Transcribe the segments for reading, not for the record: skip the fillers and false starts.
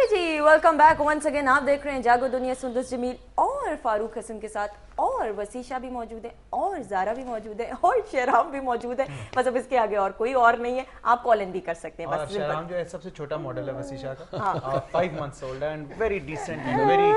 जी welcome back once again. आप देख रहे हैं जागो दुनिया। सुंदस जमील और फारूक हसन के साथ, और वसीशा भी मौजूद है, और जारा भी मौजूद है, और शहराम भी मौजूद है। बस अब इसके आगे और कोई और नहीं है। आप कॉल इन भी कर सकते हैं। बस शहराम जो है सबसे छोटा मॉडल है वसीशा का। हाँ। 5 months old and very decent and very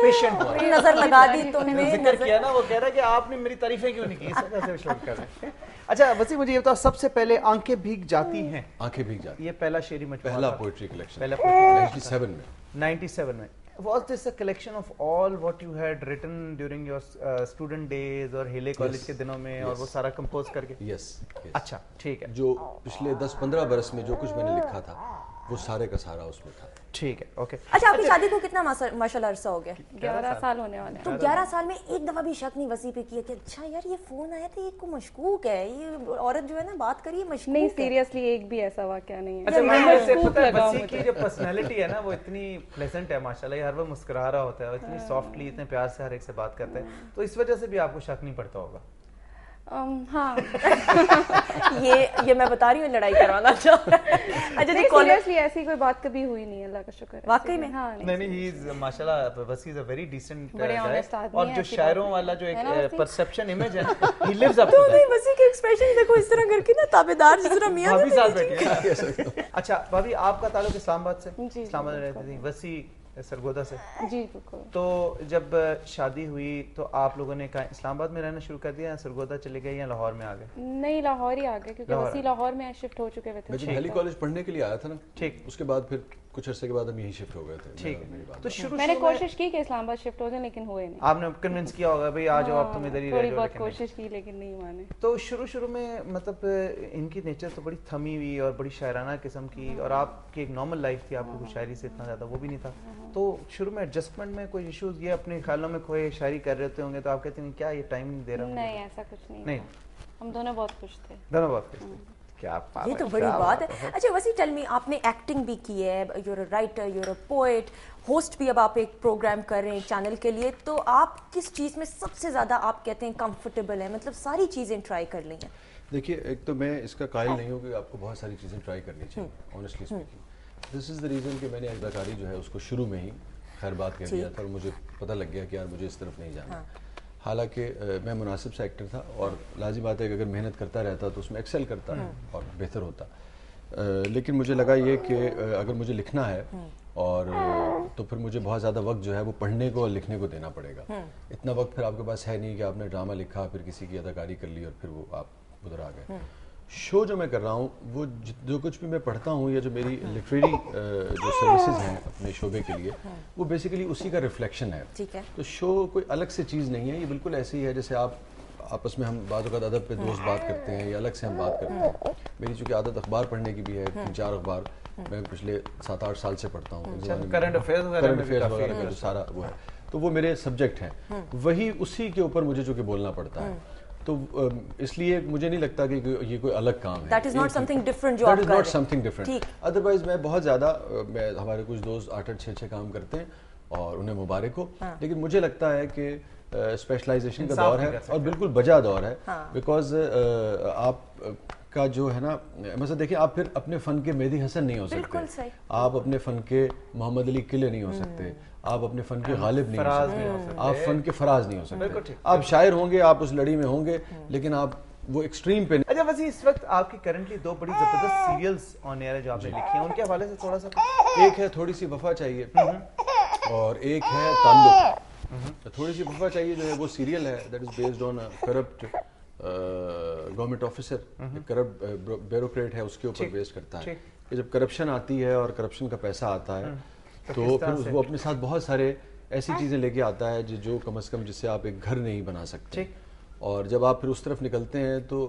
patient boy. नजर लगा दी तुमने। जिक्र किया ना, वो कह रहा है कि आपने मेरी तारीफें क्यों नहीं की, इस वजह से शुरू कर रहे हैं। अच्छा वसी, मुझे ये बताओ, सबसे पहले आंखें भीग जाती हैं। आंखें भीग जाती, ये पहला शेरी मजमूआ पहला था। पोएट्री कलेक्शन पहला poetry 97 में। 97 में। Was this a collection of all what you had written during your student days और हिले कॉलेज के दिनों में, और वो सारा कंपोज करके? यस। अच्छा ठीक है, जो पिछले 10-15 बरस में जो कुछ मैंने लिखा था वो सारे का सारा उसमें था। ठीक है, ओके। अच्छा, आपकी शादी को कितना माशाल्लाह अरसा हो गया? 11 साल होने वाले हैं। तो 11 साल में एक दफा भी शक नहीं वसी पे किया कि अच्छा यार ये फोन आया था, ये को मशकूक है, ये औरत जो है ना बात करिए मशकूक नहीं, है। सीरियसली एक भी ऐसा वाकया नहीं है। अच्छा, मैं वैसे मशकूक पता है लगा वसी मुझे। की जो पर्सनालिटी है ना, वो इतनी प्लेजेंट है माशाल्लाह। ये हर वक्त मुस्कुरा रहा होता है, इतनी सॉफ्टली, इतने प्यार से हर एक से बात करता है, तो इस वजह से भी आपको शक नहीं पड़ता होगा। हाँ। ये मैं बता रही हूँ, लड़ाई करवाना चाह रहा है। अच्छा नहीं, जी, कॉलेज सीरियसली ऐसी कोई बात कभी हुई नहीं है, अल्लाह का शुक्र है। वाकई में? हाँ, नहीं, ही इज माशाल्लाह वसी इज अ वेरी डिसेंट बड़े honest गाय। आदमी और है, जो ऐसी शायरों बात वाला जो है ना एक वसी? परसेप्शन इमेज है, ही लिव्स अप तो टू नहीं, वसी के एक्सप्रेशन देखो इस तरह करके ना, ताबेदार जिस तरह मियां भाभी ने साथ देखी। बैठी है। अच्छा भाभी, आपका ताल्लुक इस्लामाबाद से? जी, इस्लामाबाद में रहती थी वसी, सरगोदा से। जी बिल्कुल। तो जब शादी हुई तो आप लोगों ने कहा इस्लामाबाद में रहना शुरू कर दिया, या सरगोदा चले गए, या लाहौर में आ गए? नहीं, लाहौर ही आ गए, क्योंकि लाहौर वसी लाहौर में शिफ्ट हो चुके हुए थे। मैं जब दिल्ली कॉलेज पढ़ने के लिए आया था ना, ठीक। उसके बाद फिर कुछ अरसे के बाद हम यहीं शिफ्ट हो गए थे। ठीक मेरी है, बात तो शुरू मैंने में कोशिश की कि इस्लामाबाद शिफ्ट हो जाए, लेकिन हुए नहीं। आपने कन्विंस किया होगा भाई आ जाओ, आप तुम इधर ही रह थोड़ी जाओ, बहुत लेकिन नहीं। कोशिश की, लेकिन नहीं माने। तो शुरू में मतलब इनकी नेचर तो बड़ी थमी हुई और बड़ी शायराना किस्म की, और आपकी एक नॉर्मल लाइफ थी, आपको कुछ शायरी से इतना ज़्यादा वो भी नहीं था। तो शुरू में एडजस्टमेंट में कोई इश्यूज, ये अपने ख्यालों में खोए शायरी कर रहे होंगे, तो आप कहते हैं क्या ये टाइम नहीं दे रहा हूँ? नहीं, ऐसा कुछ नहीं नहीं। था। हम दोनों बहुत खुश थे। दोनों बात करते हैं। क्या बात ये है, तो बड़ी क्या बात है। अच्छा वसी, टेल मी, आपने एक्टिंग भी की है, you're a writer, you're a poet, host भी अब आप एक प्रोग्राम कर रहे हैं चैनल के लिए, तो आप किस चीज़ में सबसे ज़्यादा आप कहते हैं कंफर्टेबल है? मतलब सारी चीज़ें ट्राई कर ली हैं। देखिए, एक तो मैं इसका कायल नहीं हूँ कि आपको बहुत सारी चीज़ें ट्राई करनी चाहिए, honestly speaking. This is the reason कि मैंने अदाकारी जो है उसको शुरू में ही खैर बात कह दिया था, और मुझे पता लग गया कि यार मुझे इस तरफ नहीं जाना। हालांकि मैं मुनासिब सा एक्टर था, और लाजिम बात है कि अगर मेहनत करता रहता तो उसमें एक्सेल करता और बेहतर होता। लेकिन मुझे लगा ये कि अगर मुझे लिखना है और तो फिर मुझे बहुत ज़्यादा वक्त जो है वो पढ़ने को और लिखने को देना पड़ेगा। इतना वक्त फिर आपके पास है नहीं कि आपने ड्रामा लिखा, फिर किसी की अदाकारी कर ली और फिर वो आप उधर आ गए। शो जो मैं कर रहा हूँ, वो जो कुछ भी मैं पढ़ता हूँ, या जो मेरी लिटरेरी जो सर्विसेज हैं अपने शोबे के लिए, वो बेसिकली उसी का रिफ्लेक्शन है। ठीक है। तो शो कोई अलग से चीज़ नहीं है, ये बिल्कुल ऐसी ही है जैसे आप आपस में हम बात वक़्त अदब पे दोस्त बात करते हैं, या अलग से हम बात करते हैं। मेरी चूँकि आदत अखबार पढ़ने की भी है, 3-4 अखबार मैं पिछले 7-8 साल से पढ़ता हूँ। करंट अफेयर्स वगैरह का जो सारा वो है, तो वो मेरे सब्जेक्ट हैं, वही उसी के ऊपर मुझे चूँकि बोलना पड़ता है। तो इसलिए मुझे नहीं लगता कि ये कोई अलग काम है। That is not something different जो आप कर रहे हैं। That is not something different। Otherwise मैं बहुत ज़्यादा, हमारे कुछ दोस्त 8-8, 6-6 काम करते हैं और उन्हें मुबारक हो, लेकिन मुझे लगता है कि स्पेशलाइजेशन का दौर है, और बिल्कुल बजा दौर है। बिकॉज आप का जो है ना, मतलब देखिए, आप फिर अपने फ़न के मेहदी हसन नहीं हो सकते, आप अपने फ़न के मोहम्मद अली किले नहीं हो सकते, आप अपने फ़न के गालिब नहीं हो सकते, आप फ़न के फराज नहीं हो सकते। आप शायर होंगे, आप उस लड़ी में होंगे, लेकिन आप वो एक्सट्रीम पे नहीं। अच्छा वैसे इस वक्त आपकी करंटली 2 बड़ी जबरदस्त सीरियल्स ऑन एयर है जो आपने लिखी हैं, उनके हवाले से थोड़ा सा। एक है थोड़ी सी वफा चाहिए, और एक है ताल्लुक। थोड़ी सी वफा चाहिए जो है वो सीरियल है, that is based on corrupt government officer, corrupt bureaucrat है, उसके ऊपर बेस्ड करता है कि जब करप्शन आती है और करप्शन का पैसा आता है, तो फिर वो अपने साथ बहुत सारे ऐसी चीज़ें लेके आता है जो कम से कम जिससे आप एक घर नहीं बना सकते। और जब आप फिर उस तरफ निकलते हैं तो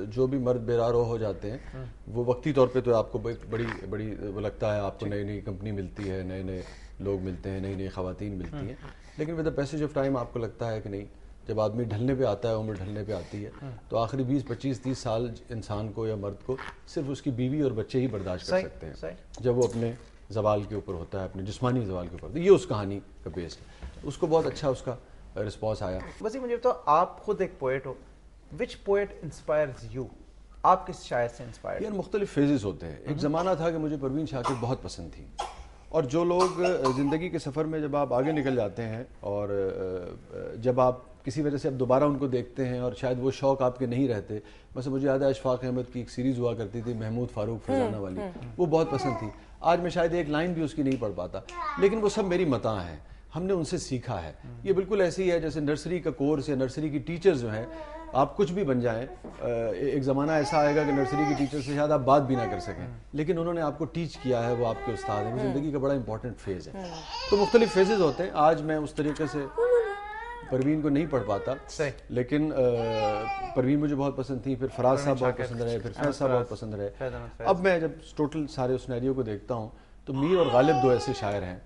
जो भी मर्द बेरारो हो जाते हैं, वो वक्ती तौर पे तो आपको बड़ी बड़ी वो लगता है, आपको नई नई कंपनी मिलती है, नए नए लोग मिलते हैं, नई नई ख़वातीन मिलती हैं, लेकिन with the passage of time आपको लगता है कि नहीं, जब आदमी ढलने पे आता है, उम्र ढलने पे आती है, तो आखिरी 20, 25, 30 साल इंसान को या मर्द को सिर्फ उसकी बीवी और बच्चे ही बर्दाश्त कर सकते हैं, जब वो अपने जवाल के ऊपर होता है, अपने जिस्मानी जवाल के ऊपर। तो ये उस कहानी का बेस्ड है, उसको बहुत अच्छा उसका रिस्पॉन्स आया। वैसे मुझे तो आप खुद एक पोएट हो, विच पोएट इंस्पायर्स यू? आप किस शायर से इंस्पायर? यार मुख्तलिफ फेजेस होते हैं। एक ज़माना था कि मुझे परवीन शाकिर बहुत पसंद थी, और जो लोग ज़िंदगी के सफ़र में जब आप आगे निकल जाते हैं और जब आप किसी वजह से अब दोबारा उनको देखते हैं और शायद वो शौक़ आपके नहीं रहते, वैसे मुझे याद है अशफाक अहमद की एक सीरीज़ हुआ करती थी महमूद फ़ारूक फरजाना वाली, वो बहुत पसंद थी। आज मैं शायद एक लाइन भी उसकी नहीं पढ़ पाता, लेकिन वो सब मेरी मतां हैं, हमने उनसे सीखा है। ये बिल्कुल ऐसी है जैसे नर्सरी का कोर्स या नर्सरी की टीचर्स जो हैं, आप कुछ भी बन जाएं, एक ज़माना ऐसा आएगा कि नर्सरी की टीचर से शायद आप बात भी ना कर सकें, लेकिन उन्होंने आपको टीच किया है, वो आपके उस्ताद हैं। वो ज़िंदगी का बड़ा इंपॉर्टेंट फेज़ है। तो मुख्तलिफ फेजेज़ होते हैं। आज मैं उस तरीके से परवीन को नहीं पढ़ पाता, लेकिन परवीन मुझे बहुत पसंद थी, फिर फराज साहब बहुत पसंद रहे, फिर फैज साहब बहुत पसंद रहे। अब मैं जब टोटल सारे सिनेरियो को देखता हूँ तो मीर और गालिब दो ऐसे शायर हैं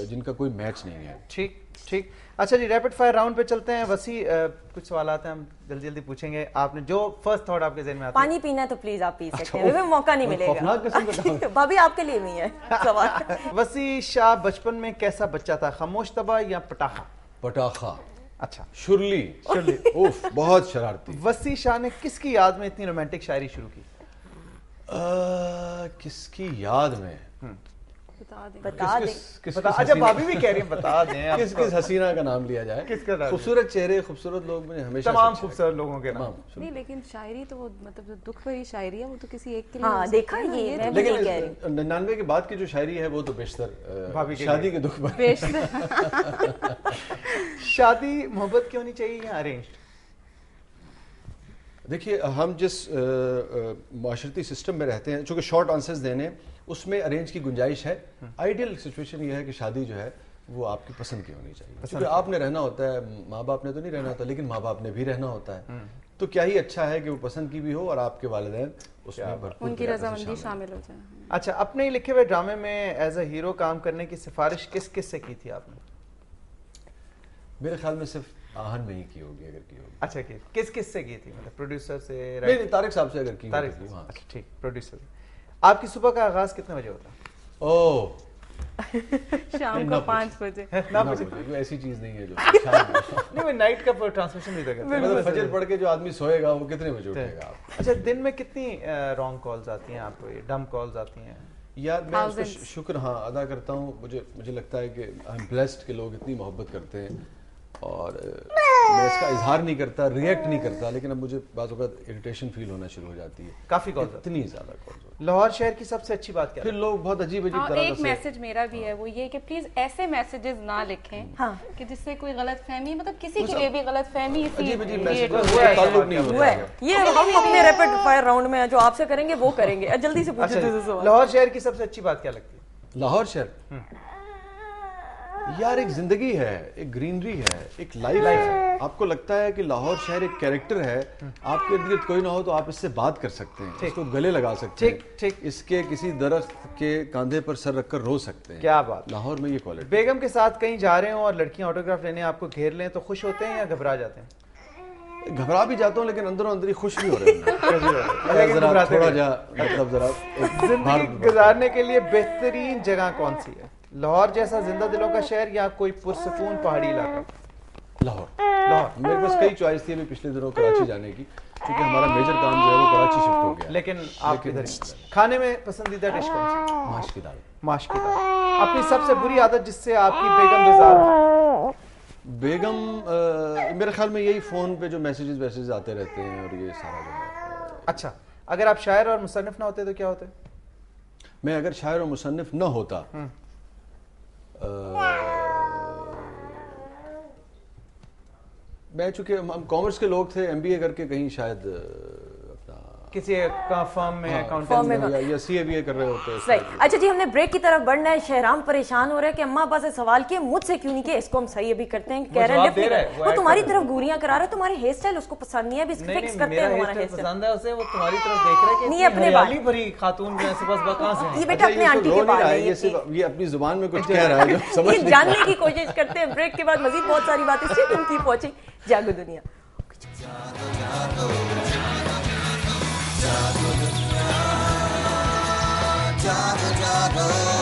जिनका कोई मैच नहीं है। ठीक ठीक। अच्छा जी, रैपिड फायर राउंड पे चलते हैं। वसी कुछ सवाल आते हैं, हम जल्दी जल्दी पूछेंगे। आपने जो फर्स्ट थॉट आपके ज़हन में आता है? पानी पीना है तो प्लीज आप पी सकते हैं, हमें मौका नहीं मिलेगा। भाभी आपके लिए नहीं है सवाल। वसी शाह बचपन में कैसा बच्चा था, खामोश तबा या पटाखा? पटाखा। अच्छा। शुरली। उफ, बहुत शरारती। वसी शाह ने किसकी याद में इतनी रोमांटिक शायरी शुरू की? किसकी याद में? बता दें। अच्छा, भाभी भी कह रही हैं बता दें। किस हसीना का नाम लिया जाए? किसका नाम? खूबसूरत चेहरे, खूबसूरत लोग मुझे हमेशा तमाम खूबसूरत लोगों के नाम। नहीं, लेकिन शायरी तो वो मतलब जो दुख भरी शायरी है वो तो किसी एक के लिए हाँ हो सकती देखा है ना, ये मैं तो भी लेकिन नहीं कह रही। 99 के बाद की जो शायरी है वो तो बेशतर भाभी के शादी के दुख पर। बेशतर। शादी मोहब्बत क्यों नहीं चाहिए या अरेंज्ड? देखिए, हम जिस माशरती सिस्टम में रहते हैं, चूँकि शॉर्ट आंसर्स देने, उसमें अरेंज की गुंजाइश है। आइडियल सिचुएशन ये है कि शादी जो है वो आपकी पसंद की होनी चाहिए, क्योंकि आपने रहना होता है, माँ बाप ने तो नहीं रहना होता, लेकिन माँ बाप ने भी रहना होता है। तो क्या ही अच्छा है कि वो पसंद की भी हो और आपके वालिदैन उसमें भरपूर उनकी रजामंदी शामिल हो जाए। अच्छा, अपने लिखे हुए ड्रामे में एज अ हीरो काम करने की सिफारिश किस किस से की थी आपने? मेरे ख्याल में सिर्फ आहन में ही की होगी, अगर की होगी। अच्छा, किस किस से की थी? मतलब प्रोड्यूसर से? नहीं, तारिक साहब से अगर की तारिक होगी। साहब। हाँ। अच्छा ठीक, प्रोड्यूसर से। आपकी सुबह का आगाज कितने बजे होता है? ओह, शाम को 5 बजे। ना मुझे कोई ऐसी चीज नहीं है जो शाम में। नहीं, मैं नाइट का ट्रांसमिशन भी करता हूं। मतलब फजर पढ़ के जो आदमी सोएगा वो कितने बजे उठेगा? आप अच्छा, दिन में कितनी रॉन्ग कॉल्स आती हैं आपको, ये डम कॉल्स आती हैं? यार, मैं उसका शुक्र अदा करता हूँ। मुझे लगता है कि आई एम ब्लेस्ड कि लोग इतनी मोहब्बत करते हैं, और मैं इसका इजहार नहीं करता, रिएक्ट नहीं करता, लेकिन अब मुझे बाज़ वक़्त इरिटेशन फील होना शुरू हो जाती है। काफी कॉल्स, इतनी ज़्यादा कॉल्स। लाहौर शहर की सबसे अच्छी बात क्या है? फिर लोग बहुत अजीब तरह एक मैसेज मेरा भी है, वो ये कि प्लीज ऐसे मैसेजेस ना लिखें कि जिससे कोई गलत फहमी, मतलब किसी के लिए भी गलत फहमी ये हम अपने रैपिड फायर राउंड में जो आपसे करेंगे वो करेंगे। जल्दी से पूछिए। लाहौर शहर की सबसे अच्छी बात क्या लगती है? लाहौर शहर यार एक जिंदगी है, एक ग्रीनरी है, एक लाइफ है। आपको लगता है कि लाहौर शहर एक कैरेक्टर है, आपके इर्द गिर्द कोई ना हो तो आप इससे बात कर सकते हैं, इसको गले लगा सकते हैं, ठीक, इसके किसी दरख्त के कंधे पर सर रखकर रो सकते हैं। क्या बात। लाहौर में ये क्वालिटी। बेगम के साथ कहीं जा रहे हो और लड़कियां ऑटोग्राफ लेने आपको घेर लें तो खुश होते हैं या घबरा जाते हैं? घबरा भी जाता हूँ, लेकिन अंदरों अंदर ही खुश भी हो रहे हैं। जिंदगी गुजारने के लिए बेहतरीन जगह कौन सी है? लाहौर जैसा जिंदा दिलों का शहर या कोई पुरसकून पहाड़ी इलाका? लाहौर। मेरे पास कई चॉइस थी अभी पिछले दिनों कराची जाने की, क्योंकि हमारा मेजर काम जो है वो कराची शिफ्ट हो गया। लेकिन आप किधर? खाने में पसंदीदा डिश कौन सी? माश की दाल। माश की दाल। अपनी सबसे बुरी आदत जिससे आपकी बेगम बेजार हो? बेगम मेरे ख्याल में यही फोन पे जो मैसेजेस आते रहते हैं और ये सारा जो है। अच्छा, अगर आप शायर और मुसन्निफ ना होते तो क्या होते? मैं अगर शायर और मुसन्निफ न होता, मैं चूंकि हम कॉमर्स के लोग थे, एमबीए करके कहीं शायद अपना किसी फर्म में अकाउंटेंट या सीएबीए कर रहे होते हैं। सही। अच्छा जी, हमने ब्रेक की तरफ बढ़ना है। शहराम परेशान हो रहा है कि अम्मा अब्बा से सवाल किए, मुझसे क्यों नहीं किए। इसको हम सही अभी करते हैं। कह रहे हैं वो तुम्हारी तरफ घूरियां करा रहा है, तुम्हारी हेयर स्टाइल उसको पसंद नहीं है, अभी फिक्स करते हैं हमारा हेयर स्टाइल। पसंद है उसे, वो तुम्हारी तरफ देख रहा है कि नहीं, अपने बाल भरी खातून जो है सुबह कहां से? ये बेटा अपने आंटी के बाल है, ये अपनी जुबान में कुछ कह रहा है जो समझ नहीं। जानने की कोशिश करते हैं। ब्रेक के बाद मजीद बहुत सारी बातें स्टेट टीम की पहुंची जागो दुनिया। जागो